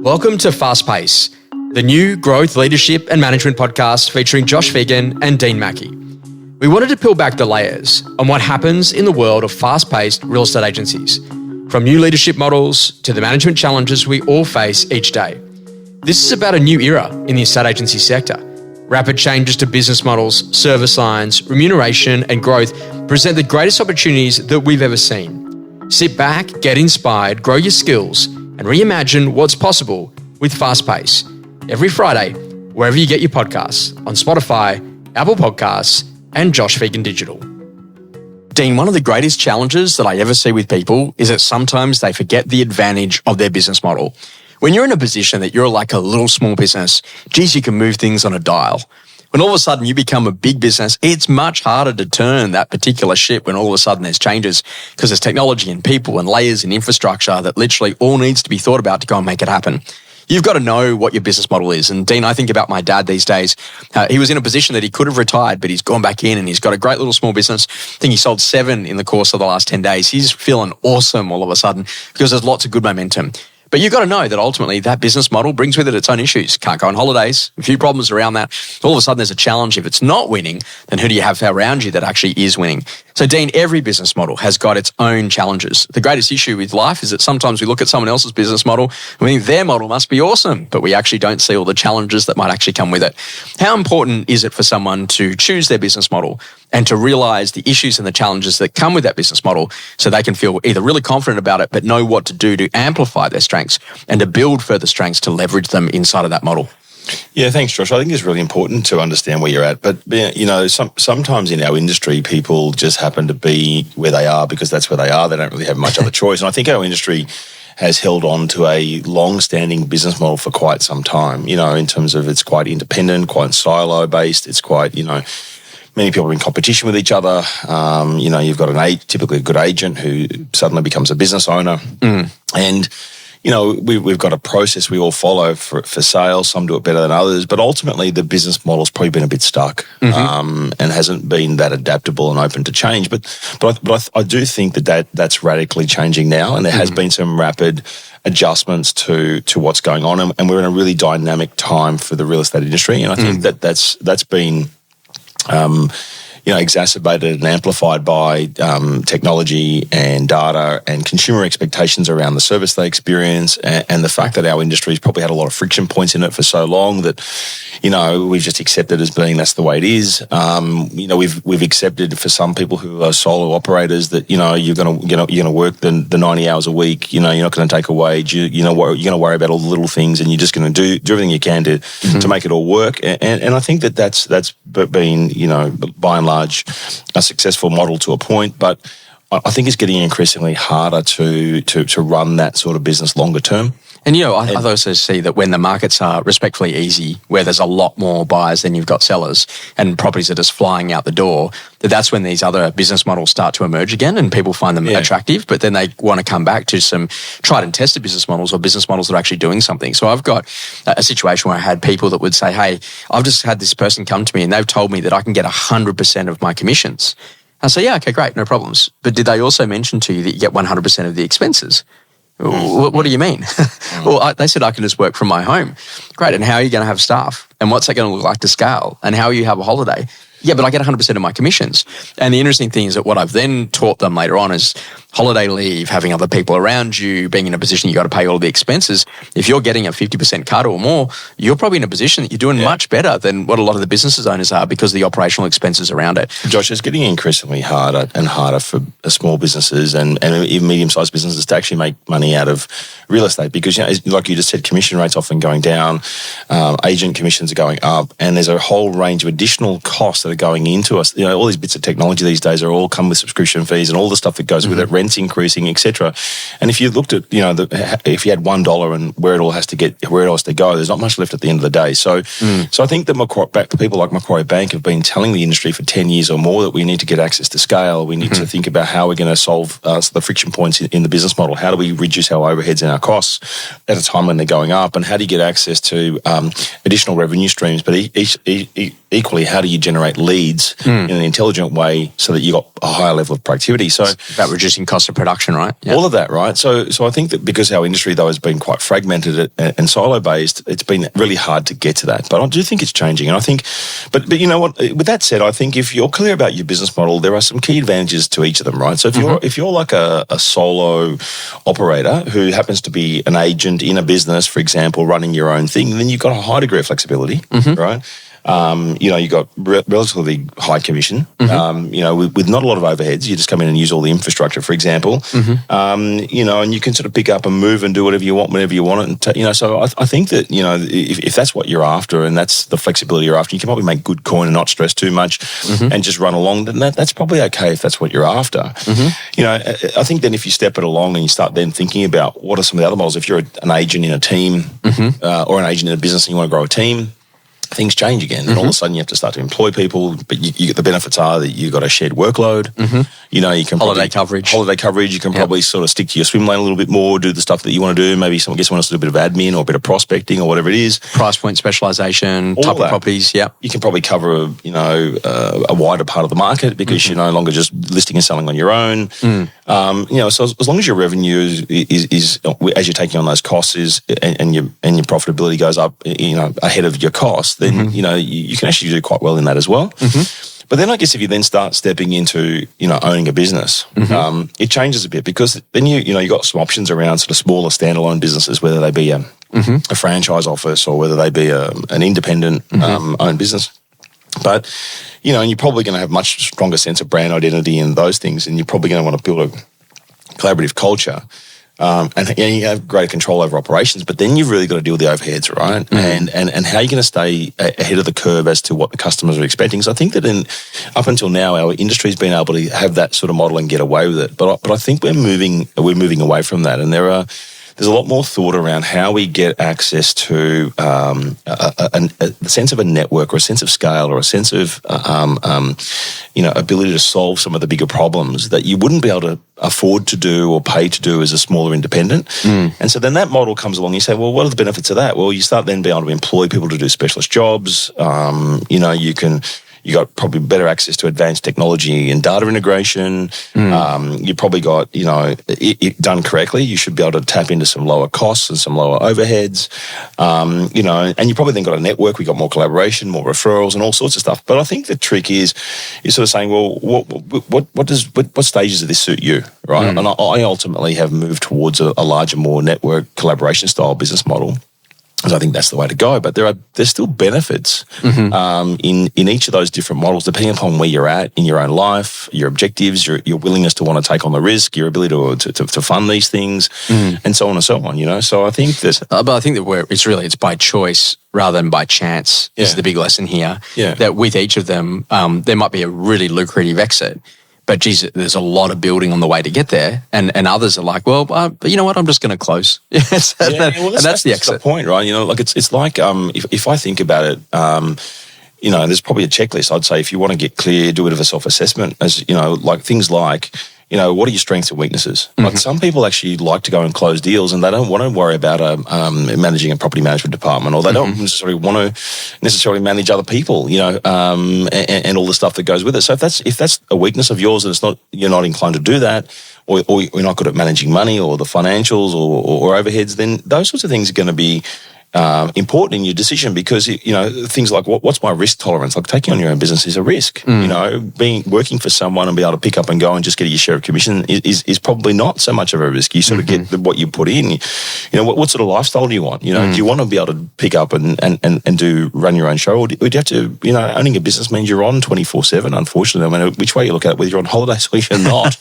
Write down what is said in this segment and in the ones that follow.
Welcome to Fast Pace, the new growth, leadership and management podcast featuring Josh Phegan and Dean Mackie. We wanted to peel back the layers on what happens in the world of fast-paced real estate agencies, from new leadership models to the management challenges we all face each day. This is about a new era in the estate agency sector. Rapid changes to business models, service lines, remuneration and growth present the greatest opportunities that we've ever seen. Sit back, get inspired, grow your skills and reimagine what's possible with Fast Pace. Every Friday, wherever you get your podcasts, on Spotify, Apple Podcasts and Josh Phegan Digital. Dean, one of the greatest challenges that I ever see with people is that sometimes they forget the advantage of their business model. When you're in a position that you're like a little small business, geez, you can move things on a dial. When all of a sudden you become a big business, it's much harder to turn that particular ship when all of a sudden there's changes because there's technology and people and layers and infrastructure that literally all needs to be thought about to go and make it happen. You've got to know what your business model is. And Dean, I think about my dad these days. He was in a position that he could have retired, but he's gone back in and he's got a great little small business. I think he sold 7 in the course of the last 10 days. He's feeling awesome all of a sudden because there's lots of good momentum. But you've got to know that ultimately that business model brings with it its own issues. Can't go on holidays, a few problems around that. All of a sudden there's a challenge. If it's not winning, then who do you have around you that actually is winning? So Dean, every business model has got its own challenges. The greatest issue with life is that sometimes we look at someone else's business model and we think their model must be awesome, but we actually don't see all the challenges that might actually come with it. How important is it for someone to choose their business model and to realize the issues and the challenges that come with that business model so they can feel either really confident about it, but know what to do to amplify their strengths and to build further strengths to leverage them inside of that model? Yeah, thanks, Josh. I think it's really important to understand where you're at. But, you know, sometimes in our industry, people just happen to be where they are because that's where they are. They don't really have much other choice. And I think our industry has held on to a long-standing business model for quite some time, you know, in terms of it's quite independent, quite silo-based. It's quite, you know, many people are in competition with each other. You know, you've got typically a good agent who suddenly becomes a business owner. And, you know, we've got a process we all follow for sales. Some do it better than others. But ultimately, the business model's probably been a bit stuck and hasn't been that adaptable and open to change. But I do think that's radically changing now. And there has been some rapid adjustments to what's going on. And we're in a really dynamic time for the real estate industry. And I think that's been you know, exacerbated and amplified by technology and data and consumer expectations around the service they experience and the fact that our industry's probably had a lot of friction points in it for so long that, you know, we've just accepted as being that's the way it is. You know, we've accepted for some people who are solo operators that, you know, you're gonna work the 90 hours a week. You know, you're not going to take a wage. You know, you're going to worry about all the little things, and you're just going to do everything you can to make it all work. And I think that's been, you know, by and large, a successful model to a point, but I think it's getting increasingly harder to run that sort of business longer term. And, you know, I also see that when the markets are respectfully easy, where there's a lot more buyers than you've got sellers and properties are just flying out the door, that's when these other business models start to emerge again and people find them attractive, but then they want to come back to some tried and tested business models or business models that are actually doing something. So I've got a situation where I had people that would say, hey, I've just had this person come to me and they've told me that I can get 100% of my commissions. I say, yeah, okay, great, no problems. But did they also mention to you that you get 100% of the expenses? What do you mean? Well, they said I can just work from my home. Great. And how are you going to have staff? And what's that going to look like to scale? And how will you have a holiday? Yeah, but I get 100% of my commissions. And the interesting thing is that what I've then taught them later on is holiday leave, having other people around you, being in a position you got to pay all the expenses. If you're getting a 50% cut or more, you're probably in a position that you're doing much better than what a lot of the business owners are because of the operational expenses around it. Josh, it's getting increasingly harder and harder for small businesses and even medium-sized businesses to actually make money out of real estate because, you know, like you just said, commission rates often going down, agent commissions are going up, and there's a whole range of additional costs that are going into us. You know, all these bits of technology these days are all come with subscription fees and all the stuff that goes with it, rent's increasing, etc. And if you looked at, you know, if you had $1 and where it all has to go, there's not much left at the end of the day. So I think that people like Macquarie Bank have been telling the industry for 10 years or more that we need to get access to scale. We need to think about how we're going to solve the friction points in the business model. How do we reduce our overheads and our costs at a time when they're going up? And how do you get access to additional revenue streams? But equally, how do you generate leads in an intelligent way so that you got a higher level of productivity? So it's about reducing costs cost of production, right? Yeah. All of that, right? So I think that because our industry, though, has been quite fragmented and silo-based, it's been really hard to get to that. But I do think it's changing. And I think, but you know what? With that said, I think if you're clear about your business model, there are some key advantages to each of them, right? So if you're like a solo operator who happens to be an agent in a business, for example, running your own thing, then you've got a high degree of flexibility, right? You've got relatively high commission, with not a lot of overheads. You just come in and use all the infrastructure, for example, and you can sort of pick up and move and do whatever you want, whenever you want it. And so I think that, if that's what you're after and that's the flexibility you're after, you can probably make good coin and not stress too much and just run along. Then that's probably okay if that's what you're after. I think then if you step it along and you start then thinking about what are some of the other models, if you're an agent in a team or an agent in a business and you want to grow a team, things change again, and all of a sudden you have to start to employ people. But you get the benefits are that you've got a shared workload. You can holiday coverage. You can probably sort of stick to your swim lane a little bit more, do the stuff that you want to do. Maybe someone else to do a bit of admin or a bit of prospecting or whatever it is. Price point specialization, type of properties. Yeah, you can probably cover a wider part of the market because you're no longer just listing and selling on your own. So as long as your revenue is as you're taking on those costs and your profitability goes up, ahead of your costs, then you can actually do quite well in that as well. But then I guess if you then start stepping into owning a business, it changes a bit because then you got some options around sort of smaller standalone businesses, whether they be a franchise office or whether they be an independent owned business. But and you're probably going to have much stronger sense of brand identity and those things, and you're probably going to want to build a collaborative culture. And you have greater control over operations, but then you've really got to deal with the overheads, right? And how you're going to stay ahead of the curve as to what the customers are expecting. So I think that up until now, our industry's been able to have that sort of model and get away with it. But I think we're moving away from that, and there's a lot more thought around how we get access to a sense of a network or a sense of scale or a sense of ability to solve some of the bigger problems that you wouldn't be able to afford to do or pay to do as a smaller independent. And so then that model comes along. You say, well, what are the benefits of that? Well, you start then being able to employ people to do specialist jobs. You got probably better access to advanced technology and data integration. You probably got, it done correctly, you should be able to tap into some lower costs and some lower overheads. And you probably then got a network. We got more collaboration, more referrals, and all sorts of stuff. But I think the trick is you're sort of saying, well, what stages of this suit you, right? And I ultimately have moved towards a larger, more network collaboration style business model. Because I think that's the way to go. But there's still benefits in each of those different models, depending upon where you're at in your own life, your objectives, your willingness to want to take on the risk, your ability to fund these things, and so on and so on. So I think that. But I think that it's by choice rather than by chance. Is the big lesson here. Yeah. That with each of them, there might be a really lucrative exit. But geez, there's a lot of building on the way to get there, and others are like, well, but you know what? I'm just going to close. That's the exit. The point, right? It's like if I think about it, there's probably a checklist. I'd say if you want to get clear, do a bit of a self-assessment, as like things like. What are your strengths and weaknesses? Like some people actually like to go and close deals and they don't want to worry about managing a property management department, or they don't necessarily want to manage other people, and all the stuff that goes with it. So if that's a weakness of yours and you're not inclined to do that, or you're not good at managing money or the financials or overheads, then those sorts of things are going to be important in your decision, because things like what's my risk tolerance? Like taking on your own business is a risk. Working for someone and be able to pick up and go and just get your share of commission is probably not so much of a risk. You sort of get what you put in. What sort of lifestyle do you want? Do you want to be able to pick up and run your own show, or do you have to? Owning a business means you're on 24/7. Unfortunately, I mean, which way you look at it, whether you're on holidays or you're not,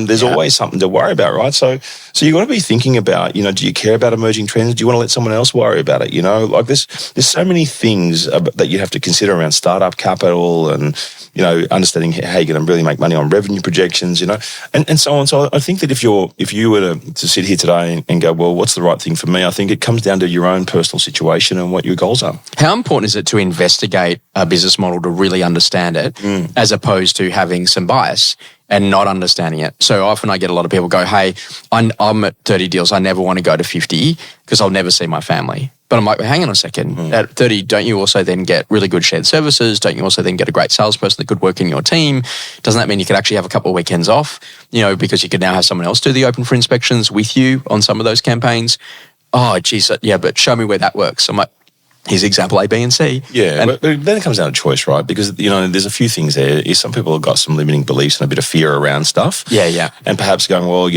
there's always something to worry about, right? So you got to be thinking about, do you care about emerging trends? Do you want to let someone else worry about it? Like there's so many things that you have to consider around startup capital and understanding how you're going to really make money on revenue projections, and so on. So I think that if you were to sit here today and go, well, what's the right thing for me? I think it comes down to your own personal situation and what your goals are. How important is it to investigate a business model to really understand it, as opposed to having some bias? and not understanding it. So often I get a lot of people go, hey, I'm at 30 deals. I never want to go to 50 because I'll never see my family. But I'm like, well, hang on a second. At 30, don't you also then get really good shared services? Don't you also then get a great salesperson that could work in your team? Doesn't that mean you could actually have a couple of weekends off, because you could now have someone else do the open for inspections with you on some of those campaigns? Oh, geez, yeah, but show me where that works. I'm like, here's example A, B, and C. Yeah, but then it comes down to choice, right? Because, there's a few things there. Some people have got some limiting beliefs and a bit of fear around stuff. Yeah. And perhaps going, well, in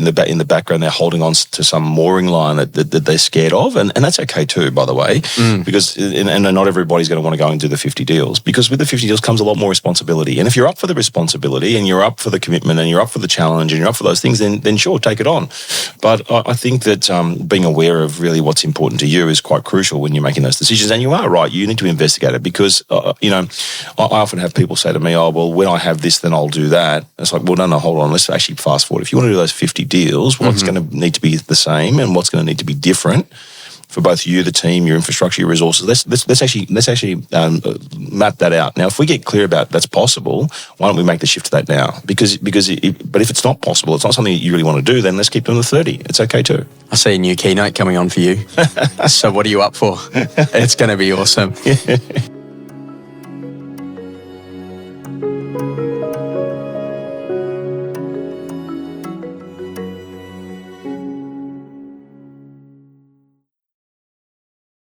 the background, they're holding on to some mooring line that they're scared of. And that's okay too, by the way, because and not everybody's going to want to go and do the 50 deals. Because with the 50 deals comes a lot more responsibility. And if you're up for the responsibility and you're up for the commitment and you're up for the challenge and you're up for those things, then sure, take it on. But I think that being aware of really what's important to you is quite crucial when you're making those decisions. And you are right, you need to investigate it because, I often have people say to me, oh, well, when I have this, then I'll do that. And it's like, well, no, hold on, let's actually fast forward. If you want to do those 50 deals, what's going to need to be the same and what's going to need to be different for both you, the team, your infrastructure, your resources. Let's actually map that out. Now, if we get clear about that's possible, why don't we make the shift to that now? But if it's not possible, it's not something that you really want to do, then let's keep doing the 30. It's okay too. I see a new keynote coming on for you. So what are you up for? It's going to be awesome.